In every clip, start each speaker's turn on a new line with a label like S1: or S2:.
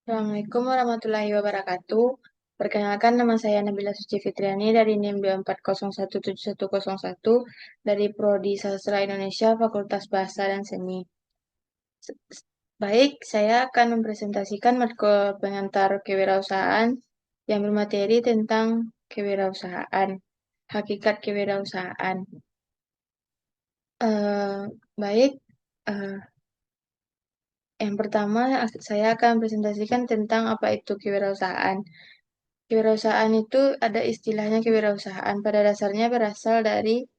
S1: Assalamualaikum warahmatullahi wabarakatuh. Perkenalkan, nama saya Nabila Suci Fitriani dari NIM 24017101 dari Prodi Sastra Indonesia Fakultas Bahasa dan Seni. Baik, saya akan mempresentasikan matkul pengantar kewirausahaan yang bermateri tentang kewirausahaan, hakikat kewirausahaan. Eh, baik, eh, yang pertama saya akan presentasikan tentang apa itu kewirausahaan. Kewirausahaan itu ada istilahnya kewirausahaan. Pada dasarnya berasal dari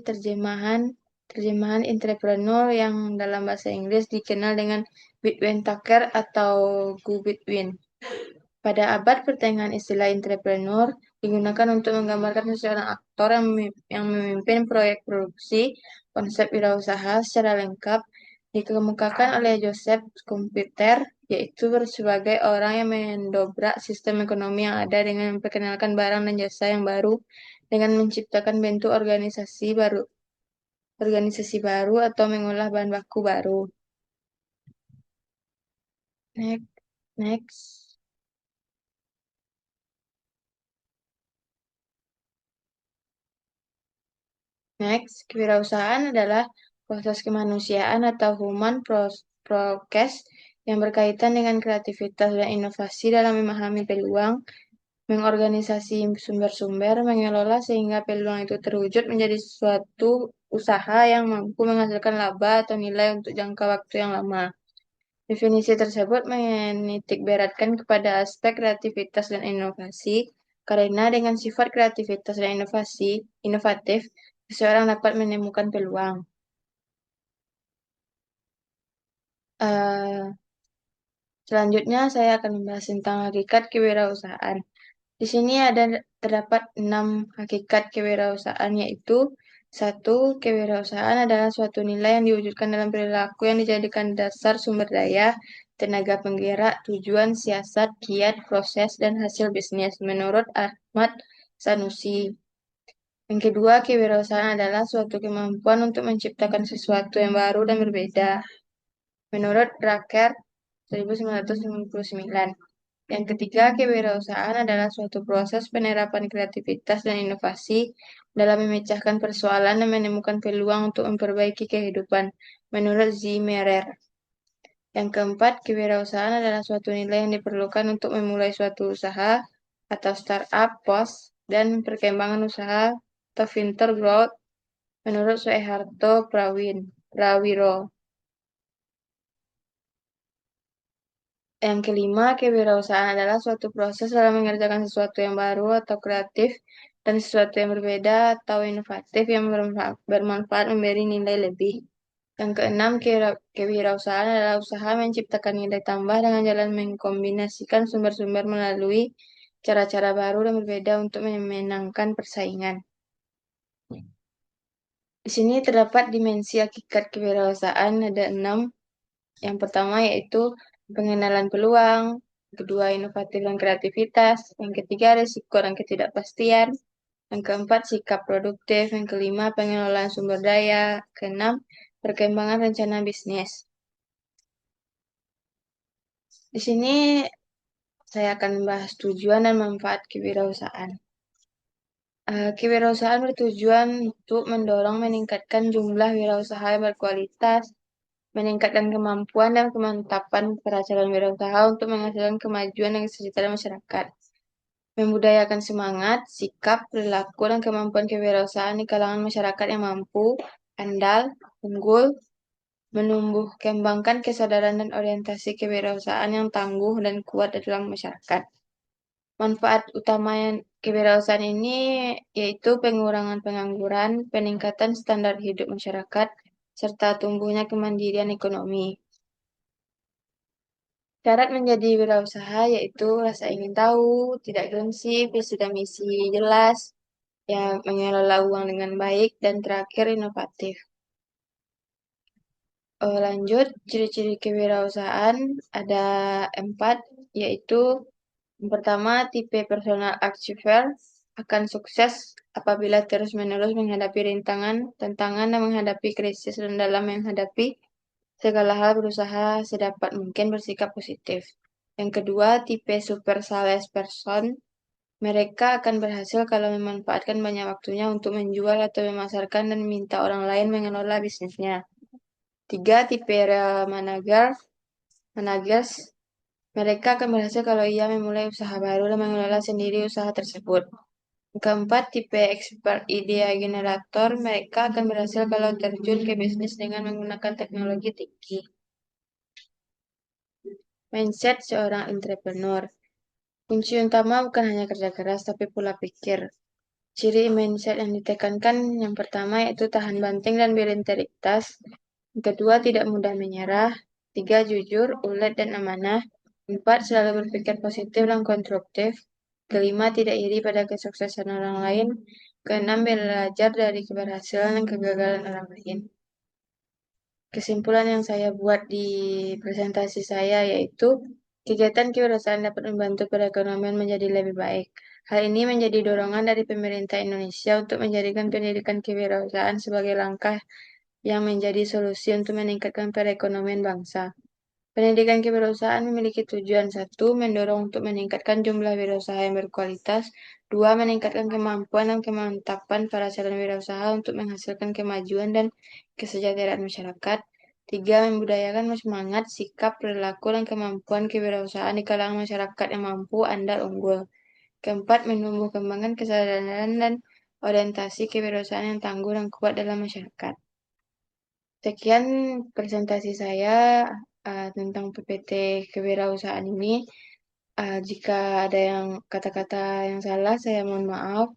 S1: terjemahan entrepreneur yang dalam bahasa Inggris dikenal dengan Baldwin Tucker atau Go Between. Pada abad pertengahan istilah entrepreneur digunakan untuk menggambarkan seseorang aktor yang memimpin proyek produksi. Konsep wirausaha secara lengkap dikemukakan oleh Joseph Schumpeter, yaitu sebagai orang yang mendobrak sistem ekonomi yang ada dengan memperkenalkan barang dan jasa yang baru dengan menciptakan bentuk organisasi baru atau mengolah bahan baku baru. Next, next. Next, kewirausahaan adalah proses kemanusiaan atau human progress yang berkaitan dengan kreativitas dan inovasi dalam memahami peluang, mengorganisasi sumber-sumber, mengelola sehingga peluang itu terwujud menjadi suatu usaha yang mampu menghasilkan laba atau nilai untuk jangka waktu yang lama. Definisi tersebut menitikberatkan kepada aspek kreativitas dan inovasi, karena dengan sifat kreativitas dan inovatif, seseorang dapat menemukan peluang. Eh, Selanjutnya, saya akan membahas tentang hakikat kewirausahaan. Di sini terdapat 6 hakikat kewirausahaan, yaitu: satu, kewirausahaan adalah suatu nilai yang diwujudkan dalam perilaku yang dijadikan dasar sumber daya, tenaga penggerak, tujuan, siasat, kiat, proses, dan hasil bisnis, menurut Ahmad Sanusi. Yang kedua, kewirausahaan adalah suatu kemampuan untuk menciptakan sesuatu yang baru dan berbeda, menurut Drucker 1999. Yang ketiga, kewirausahaan adalah suatu proses penerapan kreativitas dan inovasi dalam memecahkan persoalan dan menemukan peluang untuk memperbaiki kehidupan, menurut Zimmerer. Yang keempat, kewirausahaan adalah suatu nilai yang diperlukan untuk memulai suatu usaha atau startup, pos, dan perkembangan usaha atau venture growth, menurut Soeharto Prawiro. Yang kelima, kewirausahaan adalah suatu proses dalam mengerjakan sesuatu yang baru atau kreatif dan sesuatu yang berbeda atau inovatif yang bermanfaat memberi nilai lebih. Yang keenam, kewirausahaan adalah usaha menciptakan nilai tambah dengan jalan mengkombinasikan sumber-sumber melalui cara-cara baru dan berbeda untuk memenangkan persaingan. Di sini terdapat dimensi hakikat kewirausahaan, ada 6. Yang pertama yaitu pengenalan peluang, yang kedua inovatif dan kreativitas, yang ketiga risiko dan ketidakpastian, yang keempat sikap produktif, yang kelima pengelolaan sumber daya, keenam perkembangan rencana bisnis. Di sini saya akan membahas tujuan dan manfaat kewirausahaan. Kewirausahaan bertujuan untuk mendorong meningkatkan jumlah wirausaha yang berkualitas, meningkatkan kemampuan dan kemantapan para calon wirausaha untuk menghasilkan kemajuan dan kesejahteraan masyarakat, membudayakan semangat, sikap, perilaku, dan kemampuan kewirausahaan di kalangan masyarakat yang mampu, andal, unggul, menumbuh kembangkan kesadaran dan orientasi kewirausahaan yang tangguh dan kuat dalam masyarakat. Manfaat utama kewirausahaan ini yaitu pengurangan pengangguran, peningkatan standar hidup masyarakat, serta tumbuhnya kemandirian ekonomi. Syarat menjadi wirausaha yaitu rasa ingin tahu, tidak gengsi, visi dan misi jelas, ya mengelola uang dengan baik, dan terakhir inovatif. Lanjut, ciri-ciri kewirausahaan ada 4, yaitu yang pertama, tipe personal achiever akan sukses apabila terus-menerus menghadapi rintangan, tantangan, dan menghadapi krisis dan dalam menghadapi segala hal berusaha sedapat mungkin bersikap positif. Yang kedua, tipe super sales person. Mereka akan berhasil kalau memanfaatkan banyak waktunya untuk menjual atau memasarkan dan meminta orang lain mengelola bisnisnya. Tiga, tipe real managers. Mereka akan berhasil kalau ia memulai usaha baru dan mengelola sendiri usaha tersebut. Keempat, tipe expert idea generator. Mereka akan berhasil kalau terjun ke bisnis dengan menggunakan teknologi tinggi. Mindset seorang entrepreneur. Kunci utama bukan hanya kerja keras, tapi pula pikir. Ciri mindset yang ditekankan yang pertama yaitu tahan banting dan berintegritas. Yang kedua, tidak mudah menyerah. Tiga, jujur, ulet, dan amanah. Empat, selalu berpikir positif dan konstruktif. Kelima, tidak iri pada kesuksesan orang lain. Keenam, belajar dari keberhasilan dan kegagalan orang lain. Kesimpulan yang saya buat di presentasi saya yaitu kegiatan kewirausahaan dapat membantu perekonomian menjadi lebih baik. Hal ini menjadi dorongan dari pemerintah Indonesia untuk menjadikan pendidikan kewirausahaan sebagai langkah yang menjadi solusi untuk meningkatkan perekonomian bangsa. Pendidikan kewirausahaan memiliki tujuan: satu, mendorong untuk meningkatkan jumlah wirausaha yang berkualitas; dua, meningkatkan kemampuan dan kemantapan para calon wirausaha untuk menghasilkan kemajuan dan kesejahteraan masyarakat; tiga, membudayakan semangat, sikap, perilaku, dan kemampuan kewirausahaan di kalangan masyarakat yang mampu, andal, unggul; keempat, menumbuh kembangkan kesadaran dan orientasi kewirausahaan yang tangguh dan kuat dalam masyarakat. Sekian presentasi saya tentang PPT kewirausahaan ini. Jika ada yang kata-kata yang salah, saya mohon maaf.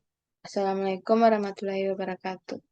S1: Assalamualaikum warahmatullahi wabarakatuh.